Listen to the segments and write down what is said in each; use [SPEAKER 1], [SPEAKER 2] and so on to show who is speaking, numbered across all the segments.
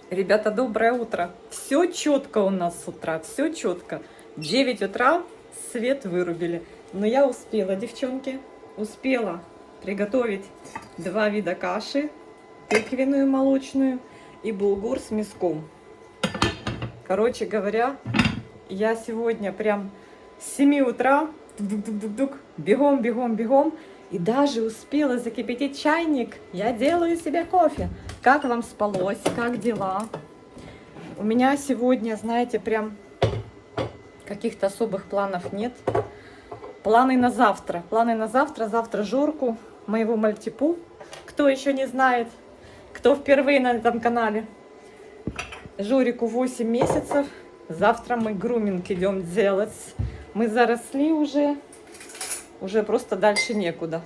[SPEAKER 1] Ребята, доброе утро. Все четко у нас с утра, все четко. 9 утра, свет вырубили. Но я успела, девчонки, успела приготовить два вида каши. Тыквенную молочную и булгур с мяском. Короче говоря, я сегодня прям с 7 утра бегом, бегом, бегом. И даже успела закипятить чайник. Я делаю себе кофе. Как вам спалось? Как дела? У меня сегодня, знаете, прям каких-то особых планов нет. Планы на завтра. Планы на завтра. Завтра Жорку, моего мальтипу. Кто еще не знает, кто впервые на этом канале. Жорику 8 месяцев. Завтра мы груминг идем делать. Мы заросли уже просто дальше некуда.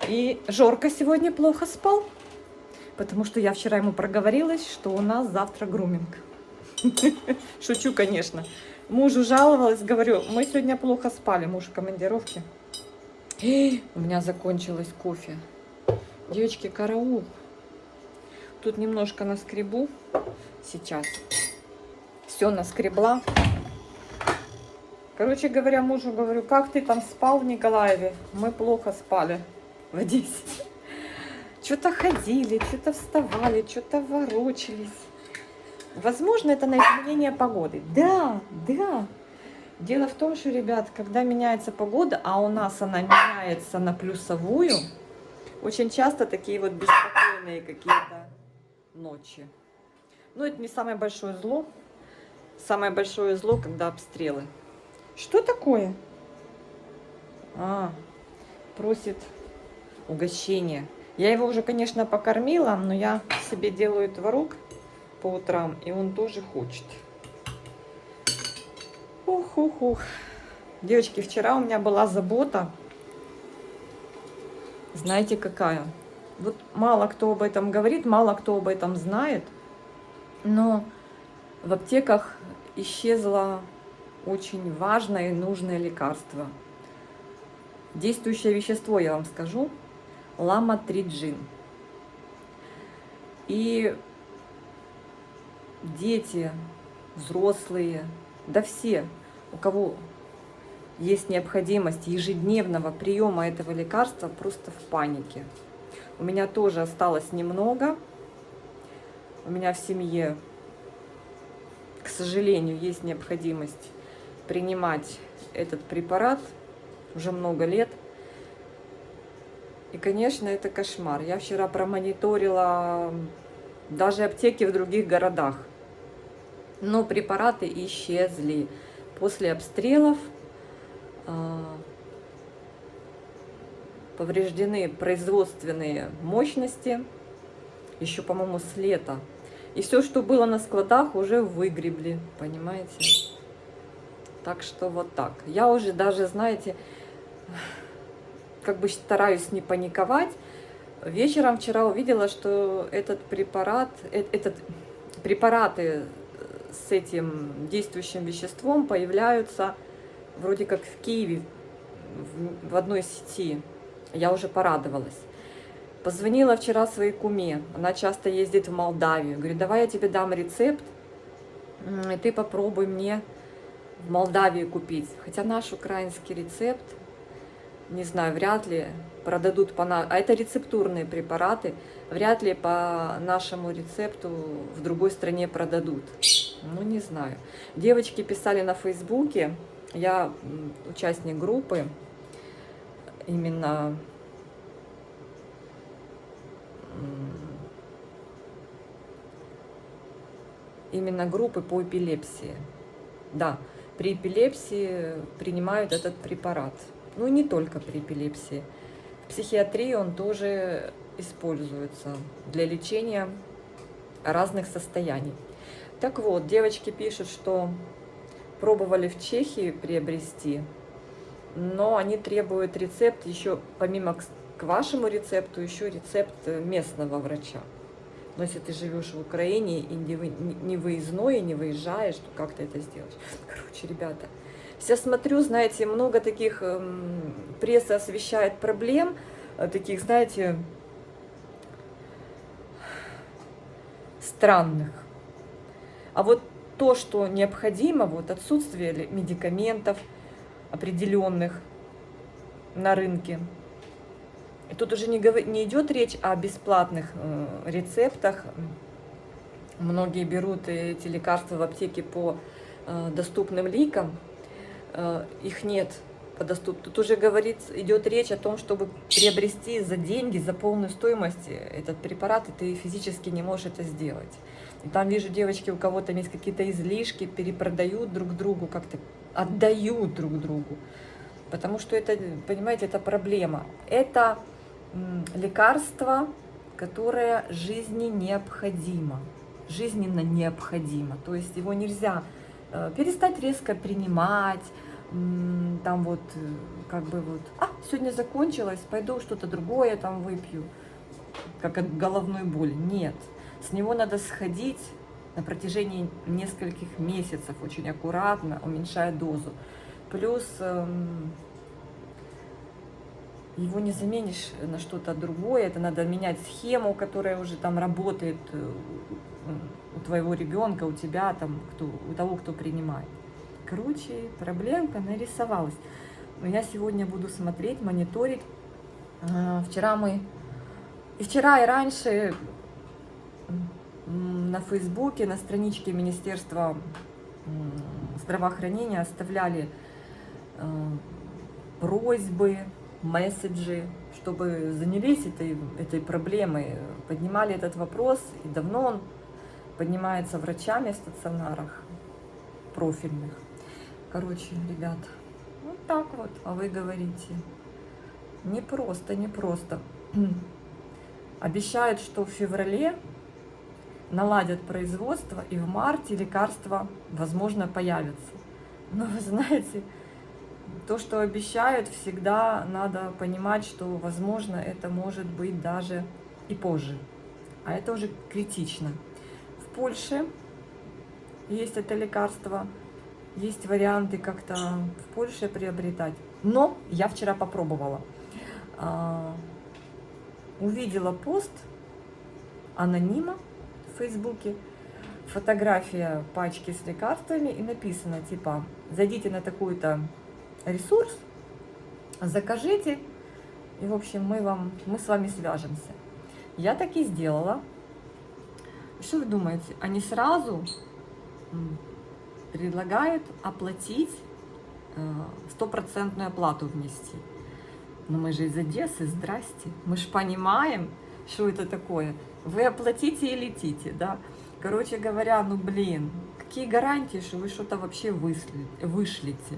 [SPEAKER 1] И Жорка сегодня плохо спал, потому что я вчера ему проговорилась, что у нас завтра груминг. Шучу, конечно. Мужу жаловалась, говорю, мы сегодня плохо спали, муж в командировке. У меня закончилось кофе. Девочки, караул. Тут немножко наскребу сейчас. Все наскребла. Короче говоря, мужу говорю, как ты там спал в Николаеве? Мы плохо спали в Одессе. Что-то ходили, что-то вставали, что-то ворочались. Возможно, это на изменение погоды. Да, да. Дело в том, что, ребят, когда меняется погода, а у нас она меняется на плюсовую, очень часто такие вот беспокойные какие-то ночи. Но это не самое большое зло. Самое большое зло, когда обстрелы. Что такое? Просит угощение. Я его уже, конечно, покормила, но я себе делаю творог по утрам, и он тоже хочет. Ух. Девочки, вчера у меня была забота. Знаете, какая? Вот мало кто об этом говорит, мало кто об этом знает, но в аптеках исчезло очень важное и нужное лекарство. Действующее вещество, я вам скажу, ламотриджин. И дети, взрослые, да все, у кого есть необходимость ежедневного приема этого лекарства, просто в панике. У меня тоже осталось немного. У меня в семье, к сожалению, есть необходимость принимать этот препарат уже много лет. И, конечно, это кошмар. Я вчера промониторила даже аптеки в других городах. Но препараты исчезли. После обстрелов повреждены производственные мощности. Еще, по-моему, с лета. И все, что было на складах, уже выгребли. Понимаете? Так что вот так. Я уже даже, знаете, как бы стараюсь не паниковать. Вечером вчера увидела, что препараты с этим действующим веществом появляются вроде как в Киеве, в одной сети. Я уже порадовалась. Позвонила вчера своей куме. Она часто ездит в Молдавию. Говорю, давай я тебе дам рецепт, и ты попробуй мне в Молдавии купить. Хотя наш украинский рецепт, не знаю, вряд ли продадут а это рецептурные препараты, вряд ли по нашему рецепту в другой стране продадут. Ну, не знаю. Девочки писали на Фейсбуке, я участник группы, именно группы по эпилепсии. Да, при эпилепсии принимают этот препарат. Ну, не только при эпилепсии. В психиатрии он тоже используется для лечения разных состояний. Так вот, девочки пишут, что пробовали в Чехии приобрести, но они требуют рецепт еще, помимо к вашему рецепту, еще рецепт местного врача. Но если ты живешь в Украине и не выездной, и не выезжаешь, то как ты это сделаешь? Короче, ребята, я смотрю, знаете, много таких, пресса освещает проблем, таких, знаете, странных. А вот то, что необходимо, вот отсутствие медикаментов определенных на рынке. И тут уже не идет речь о бесплатных рецептах. Многие берут эти лекарства в аптеке по доступным ликам. Их нет по доступу. Тут уже идет речь о том, чтобы приобрести за деньги, за полную стоимость этот препарат, и ты физически не можешь это сделать. И там вижу, девочки, у кого-то есть какие-то излишки, перепродают друг другу, как-то отдают друг другу. Потому что это, понимаете, это проблема. Это лекарство, которое жизни необходимо. Жизненно необходимо. То есть его нельзя перестать резко принимать, там вот, как бы вот, сегодня закончилось, пойду что-то другое там выпью, как от головной боли. Нет, с него надо сходить на протяжении нескольких месяцев, очень аккуратно, уменьшая дозу. Плюс его не заменишь на что-то другое, это надо менять схему, которая уже там работает у твоего ребенка, у тебя, там, у того, кто принимает. Короче, проблемка нарисовалась. Но я сегодня буду смотреть, мониторить. Вчера и раньше на Фейсбуке, на страничке Министерства здравоохранения оставляли просьбы, месседжи, чтобы занялись этой проблемой, поднимали этот вопрос, и давно он поднимается врачами в стационарах профильных. Короче, ребят, вот так вот, а вы говорите, непросто, непросто. Обещают, что в феврале наладят производство, и в марте лекарства, возможно, появятся. Но вы знаете, то, что обещают, всегда надо понимать, что, возможно, это может быть даже и позже. А это уже критично. В Польше есть это лекарство, есть варианты как-то в Польше приобретать. Но я вчера попробовала. Увидела пост анонима в Фейсбуке, фотография пачки с лекарствами, и написано, типа, зайдите на такой-то ресурс, закажите, и, в общем, мы с вами свяжемся. Я так и сделала. Что вы думаете? Они сразу предлагают оплатить, 100% оплату внести. Но мы же из Одессы, здрасте. Мы же понимаем, что это такое. Вы оплатите и летите, да? Короче говоря, ну блин, какие гарантии, что вы что-то вообще вышлите?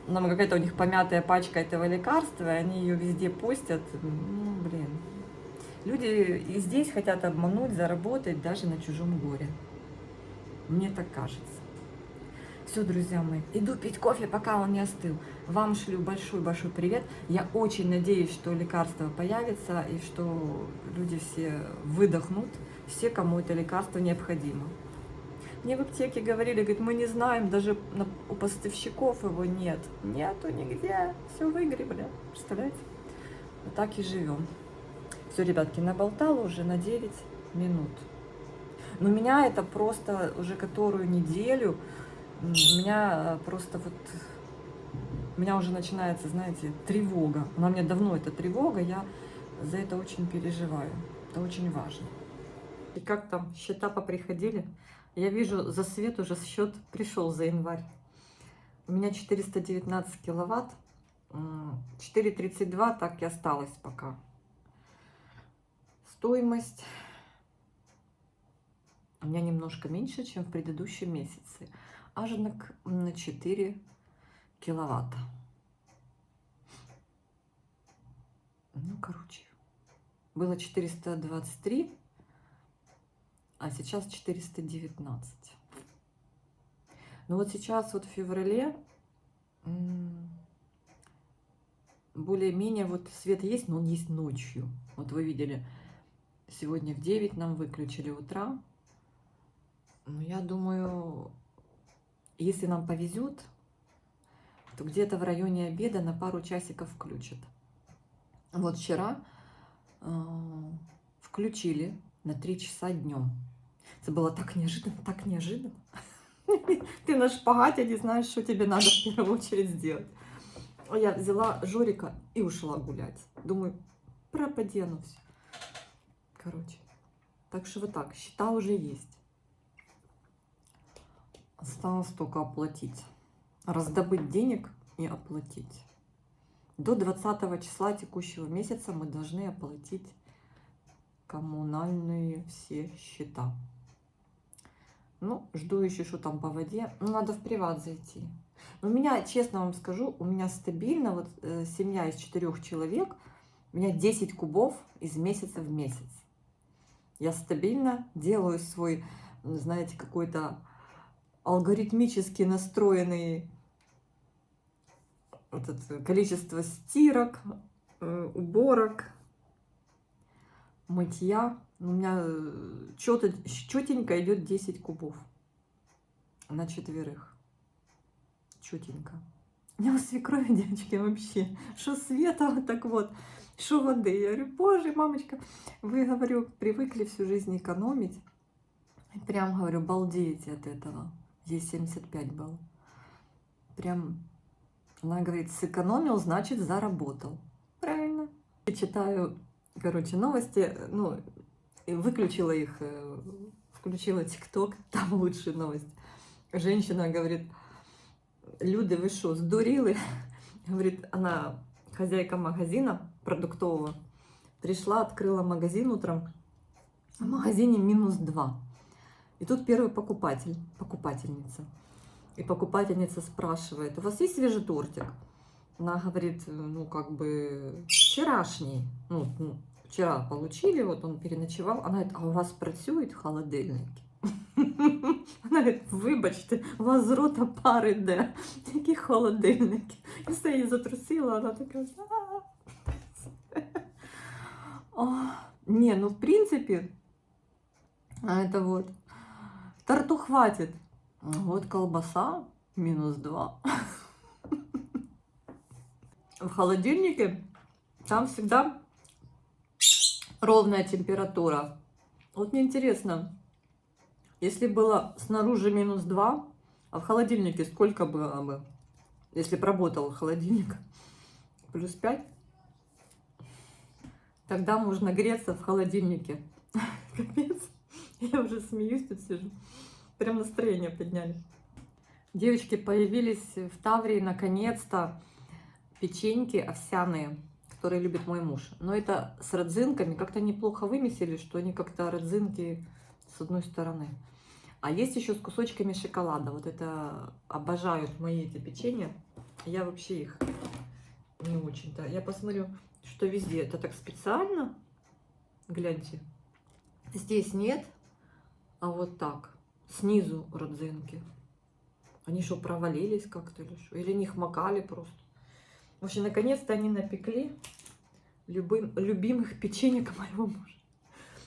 [SPEAKER 1] Нам какая-то у них помятая пачка этого лекарства, и они ее везде постят. Ну, блин. Люди и здесь хотят обмануть, заработать даже на чужом горе. Мне так кажется. Все, друзья мои, иду пить кофе, пока он не остыл. Вам шлю большой-большой привет. Я очень надеюсь, что лекарство появится и что люди все выдохнут, все, кому это лекарство необходимо. Мне в аптеке говорили, говорит, мы не знаем, даже у поставщиков его нет. Нету нигде, все выгребли, представляете? Вот так и живем. Все, ребятки, наболтала уже на 9 минут. Но меня это просто уже которую неделю, меня просто вот, у меня уже начинается, знаете, тревога. Она у меня давно, эта тревога, я за это очень переживаю. Это очень важно. И как там, счета поприходили? Я вижу, за свет уже счет пришел за январь. У меня 419 киловатт, 4,32 так и осталось пока. Стоимость у меня немножко меньше, чем в предыдущем месяце. Аж на 4 киловатта. Ну, короче, было 423, а сейчас 419. Ну вот сейчас вот в феврале более-менее вот свет есть, но он есть ночью. Вот вы видели, сегодня в 9 нам выключили утра. Ну, я думаю, если нам повезет, то где-то в районе обеда на пару часиков включат. Вот вчера включили на 3 часа днем. Это было так неожиданно, так неожиданно. Ты на шпагате не знаешь, что тебе надо в первую очередь сделать. Я взяла Жорика и ушла гулять. Думаю, пропади оно все. Короче, так что вот так, счета уже есть. Осталось только оплатить. Раздобыть денег и оплатить. До 20 числа текущего месяца мы должны оплатить коммунальные все счета. Ну, жду еще, что там по воде. Ну, надо в приват зайти. Но у меня, честно вам скажу, у меня стабильно, вот семья из 4 человек, у меня 10 кубов из месяца в месяц. Я стабильно делаю свой, знаете, какой-то алгоритмически настроенный вот это количество стирок, уборок, мытья. У меня четенько идет 10 кубов на 4. Чутенько. У меня у свекрови, девочки, вообще, что света, так вот, что воды. Я говорю, боже, мамочка, вы, говорю, привыкли всю жизнь экономить. И прям, говорю, балдеете от этого. Ей 75 было. Прям, она говорит, сэкономил, значит, заработал. Правильно. Я читаю, короче, новости, ну, и выключила их, включила ТикТок, там лучшие новости. Женщина говорит, люди, вы что, сдурили? Говорит, она хозяйка магазина продуктового. Пришла, открыла магазин утром. В магазине -2. И тут первый покупательница. И покупательница спрашивает, у вас есть свежий тортик? Она говорит, ну, как бы, вчерашний. Ну, вчера получили, вот он переночевал. Она говорит, а у вас працюють холодильники? Вона говорить, вибачте, у вас з рота пар іде. Які холодильники. І все, її затрусила, вона така. Не, ну в принципе, это вот, торту хватит. Вот колбаса -2. В холодильнике там всегда ровная температура. Вот мне интересно, если было снаружи -2, а в холодильнике сколько было бы, если бы работал холодильник? +5? Тогда можно греться в холодильнике. Капец. Я уже смеюсь, тут сижу. Прям настроение подняли. Девочки, появились в Таврии наконец-то печеньки овсяные, которые любит мой муж. Но это с родзинками. Как-то неплохо вымесили, что они как-то родзинки с одной стороны. А есть еще с кусочками шоколада. Вот это обожают мои эти печенья. Я вообще их не очень-то. Я посмотрю, что везде. Это так специально. Гляньте. Здесь нет, а вот так. Снизу родзинки. Они что, провалились как-то или что? Или них макали просто? В общем, наконец-то они напекли любимых печенек моего мужа.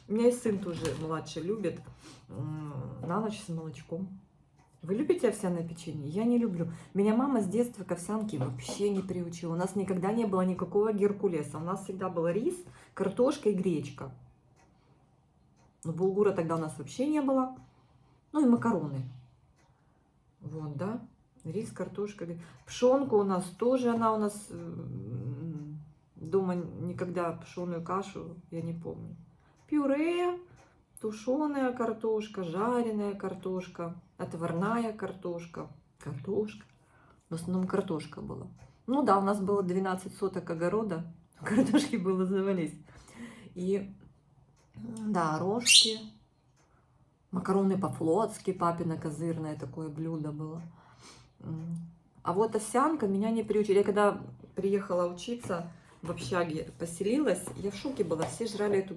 [SPEAKER 1] У меня и сын тоже младший любит на ночь с молочком. Вы любите овсяное печенье? Я не люблю. Меня мама с детства к овсянке вообще не приучила. У нас никогда не было никакого геркулеса. У нас всегда был рис, картошка и гречка. Но булгура тогда у нас вообще не было. Ну и макароны. Вот, да. Рис, картошка. Пшенку у нас тоже, она у нас дома никогда пшеную кашу, я не помню. Пюре, тушеная картошка, жареная картошка, отварная картошка. Картошка. В основном картошка была. Ну да, у нас было 12 соток огорода. Картошки было завались. И, да, рожки. Макароны по-флотски, папино козырное такое блюдо было. А вот овсянка меня не приучили. Я когда приехала учиться в общаге, поселилась, я в шоке была. Все жрали эту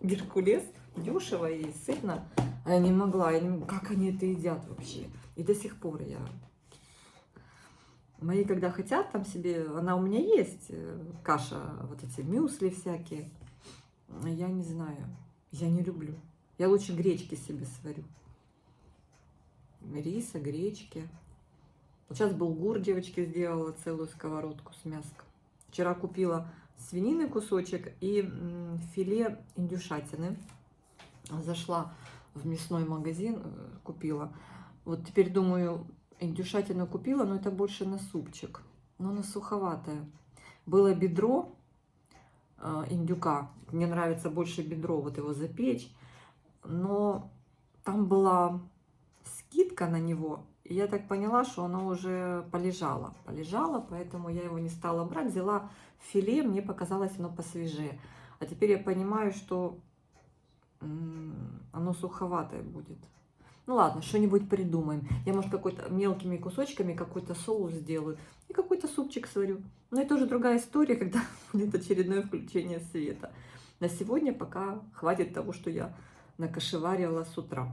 [SPEAKER 1] геркулес, дешево и сытно. А я не могла, как они это едят вообще. И до сих пор я... Мои, когда хотят там себе, она у меня есть, каша, вот эти мюсли всякие. Я не знаю, я не люблю. Я лучше гречки себе сварю. Риса, гречки. Вот сейчас булгур девочки сделала целую сковородку с мяском. Вчера купила свинины кусочек и филе индюшатины. Зашла в мясной магазин, купила. Вот теперь думаю, индюшатину купила, но это больше на супчик. Но она суховатая. Было бедро индюка. Мне нравится больше бедро, вот его запечь. Но там была скидка на него. И я так поняла, что оно уже полежало. Поэтому я его не стала брать. Взяла филе, мне показалось оно посвежее. А теперь я понимаю, что оно суховатое будет. Ну ладно, что-нибудь придумаем. Я, может, какой-то мелкими кусочками какой-то соус сделаю. И какой-то супчик сварю. Но это уже другая история, когда будет очередное включение света. На сегодня пока хватит того, что я накошеварила с утра.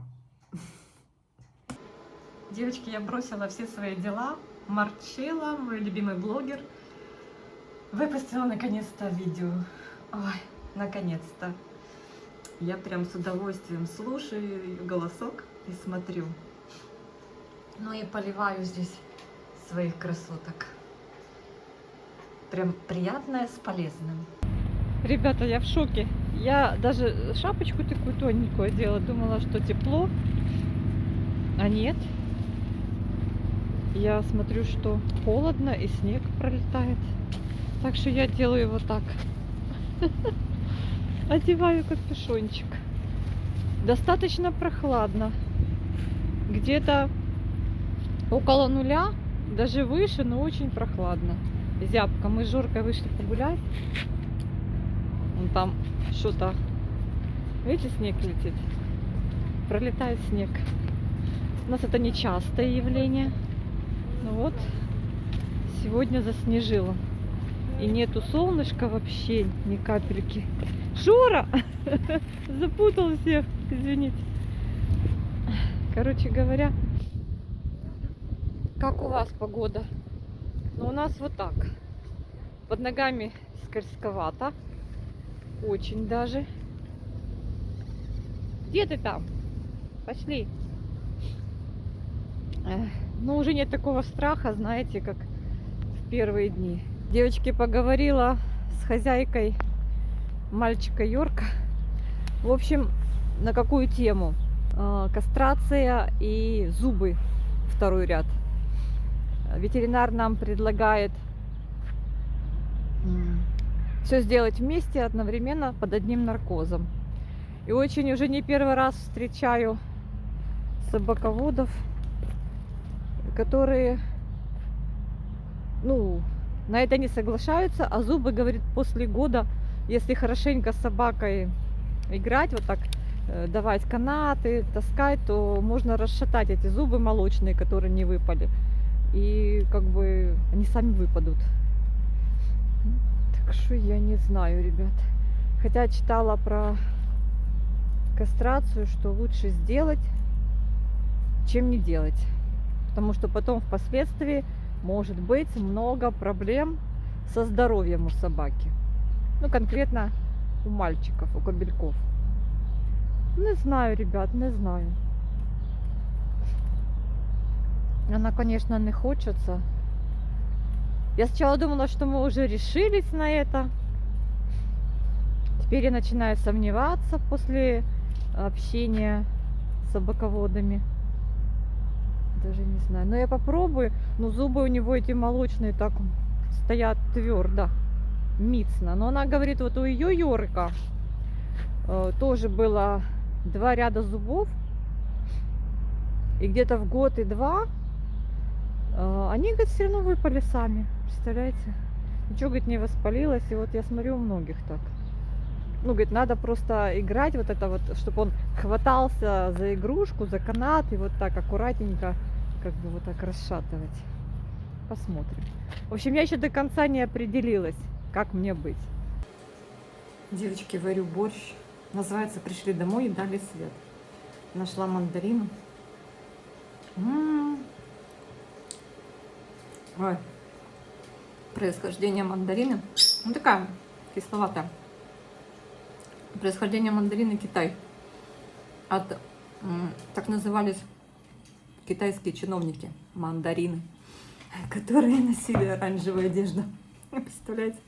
[SPEAKER 1] Девочки, я бросила все свои дела. Марчелла, мой любимый блогер, выпустила наконец-то видео. Ой, наконец-то. Я прям с удовольствием слушаю ее голосок и смотрю. Ну и поливаю здесь своих красоток. Прям приятное с полезным. Ребята, я в шоке. Я даже шапочку такую тоненькую одела. Думала, что тепло. А нет. Я смотрю, что холодно и снег пролетает. Так что я делаю вот так. Одеваю капюшончик. Достаточно прохладно. Где-то около нуля, даже выше, но очень прохладно. Зябко. Мы с Жоркой вышли погулять. Вон там что-то. Видите, снег летит? Пролетает снег. У нас это нечастое явление. Но вот сегодня заснежило. И нету солнышка вообще, ни капельки. Жора! Запутал всех, извините. Короче говоря, как у вас погода? Ну, у нас вот так. Под ногами скользковато. Очень даже. Где ты там? Пошли. Но уже нет такого страха, знаете, как в первые дни. Девочки, поговорила с хозяйкой мальчика Йорка. В общем, на какую тему? Кастрация и зубы, второй ряд. Ветеринар нам предлагает все сделать вместе, одновременно, под одним наркозом. И очень уже не первый раз встречаю собаководов, которые, ну, на это не соглашаются, а зубы, говорит, после года, если хорошенько с собакой играть, вот так давать канаты, таскать, то можно расшатать эти зубы молочные, которые не выпали. И как бы они сами выпадут. Так что я не знаю, ребят. Хотя читала про кастрацию, что лучше сделать, чем не делать. Потому что потом впоследствии может быть много проблем со здоровьем у собаки. Ну, конкретно у мальчиков, у кобельков. Не знаю, ребят, не знаю. Она, конечно, не хочется. Я сначала думала, что мы уже решились на это. Теперь я начинаю сомневаться после общения с собаководами. Даже не знаю. Но я попробую. Но зубы у него эти молочные так стоят твердо, міцно. Но она говорит, вот у ее Йорика тоже было 2 ряда зубов. И где-то в год и 2 они, говорит, все равно выпали сами. Представляете? Ничего, говорит, не воспалилось. И вот я смотрю, у многих так. Ну, говорит, надо просто играть вот это вот, чтобы он хватался за игрушку, за канат. И вот так аккуратненько, как бы вот так расшатывать. Посмотрим. В общем, я еще до конца не определилась, как мне быть. Девочки, варю борщ. Называется «Пришли домой и дали свет». Нашла мандарину. Ой. Происхождение мандарины. Ну, такая кисловатая. Происхождение мандарины Китай. Так назывались китайские чиновники. Мандарины. Которые носили оранжевую одежду. Представляете?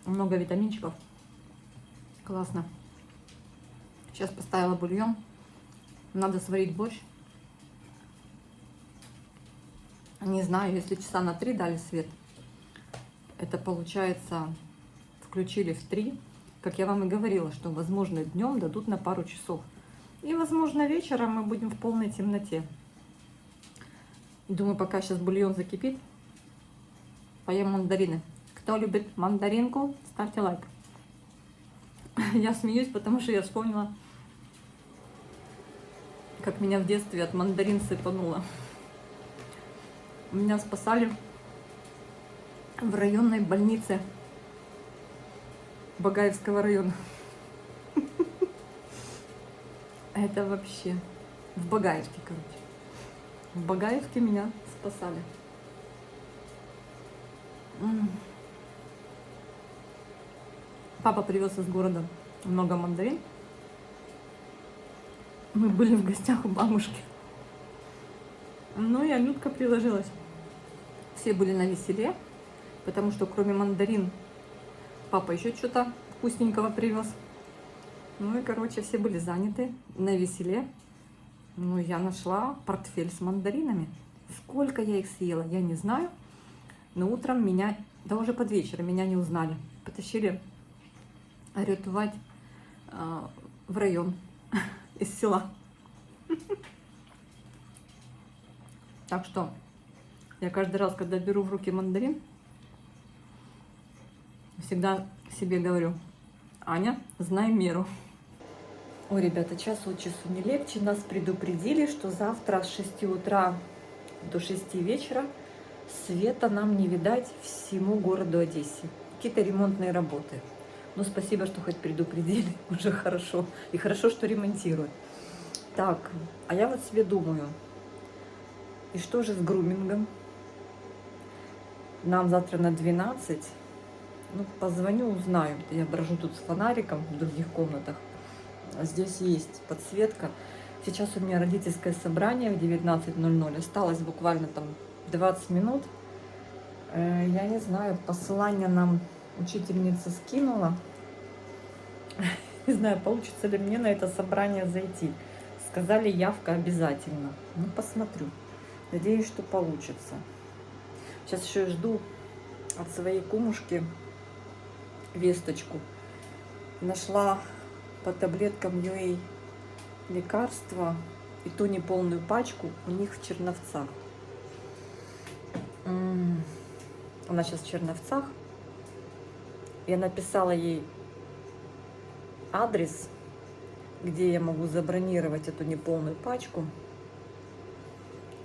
[SPEAKER 1] Много витаминчиков. Классно. Сейчас поставила бульон. Надо сварить борщ. Не знаю, если часа на 3 дали свет. Это получается, включили в 3. Как я вам и говорила, что, возможно, днем дадут на пару часов. И, возможно, вечером мы будем в полной темноте. Думаю, пока сейчас бульон закипит, поем мандарины. Кто любит мандаринку, ставьте лайк. Я смеюсь, потому что я вспомнила, как меня в детстве от мандарин сыпануло. Меня спасали в районной больнице Багаевского района. Это вообще в Багаевке, короче. В Багаевке меня спасали. Папа привез из города много мандарин. Мы были в гостях у бабушки. Ну и Анютка приложилась. Все были на веселе, потому что кроме мандарин папа еще что-то вкусненького привез. Ну и, короче, все были заняты на веселе. Ну, я нашла портфель с мандаринами. Сколько я их съела, я не знаю. Но утром меня, да уже под вечер, меня не узнали. Потащили арендовать в район из села. Так что я каждый раз, когда беру в руки мандарин, всегда себе говорю: Аня, знай меру. Ой, ребята, час от часу не легче. Нас предупредили, что завтра с 6 утра до 6 вечера света нам не видать всему городу Одессе. Какие-то ремонтные работы. Ну, спасибо, что хоть предупредили, уже хорошо. И хорошо, что ремонтируют. Так, а я вот себе думаю, и что же с грумингом? Нам завтра на 12. Ну, позвоню, узнаю. Я брожу тут с фонариком в других комнатах. Здесь есть подсветка. Сейчас у меня родительское собрание в 19:00. Осталось буквально там 20 минут. Я не знаю, посылание нам учительница скинула. Не знаю, получится ли мне на это собрание зайти. Сказали, явка обязательно. Ну, посмотрю. Надеюсь, что получится. Сейчас еще жду от своей кумушки весточку. Нашла по таблеткам UA лекарства, и то не полную пачку, у них в Черновцах. Она сейчас в Черновцах. Я написала ей адрес, где я могу забронировать эту неполную пачку.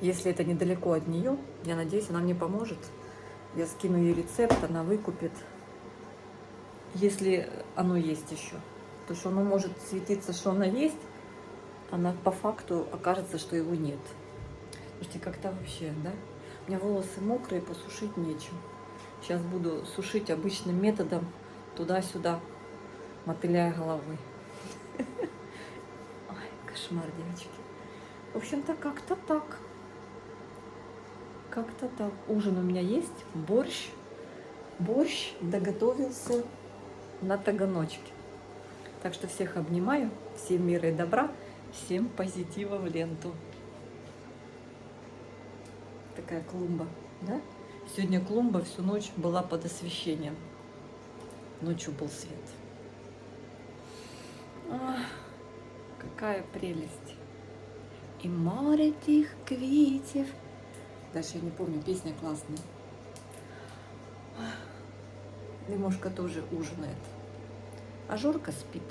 [SPEAKER 1] Если это недалеко от нее, я надеюсь, она мне поможет. Я скину ей рецепт, она выкупит, если оно есть еще. Потому что оно может светиться, что оно есть, а по факту окажется, что его нет. Слушайте, как-то вообще, да? У меня волосы мокрые, посушить нечем. Сейчас буду сушить обычным методом, туда-сюда, мотыляя головой. Ой, кошмар, девочки. В общем-то, как-то так. Как-то так. Ужин у меня есть, борщ. Борщ доготовился на таганочке. Так что всех обнимаю, всем мира и добра, всем позитива в ленту. Такая клумба, да? Сегодня клумба всю ночь была под освещением. Ночью был свет. Какая прелесть. И море тих квитів. Дальше я не помню, песня классная. Лимошка тоже ужинает. А Жорка спит.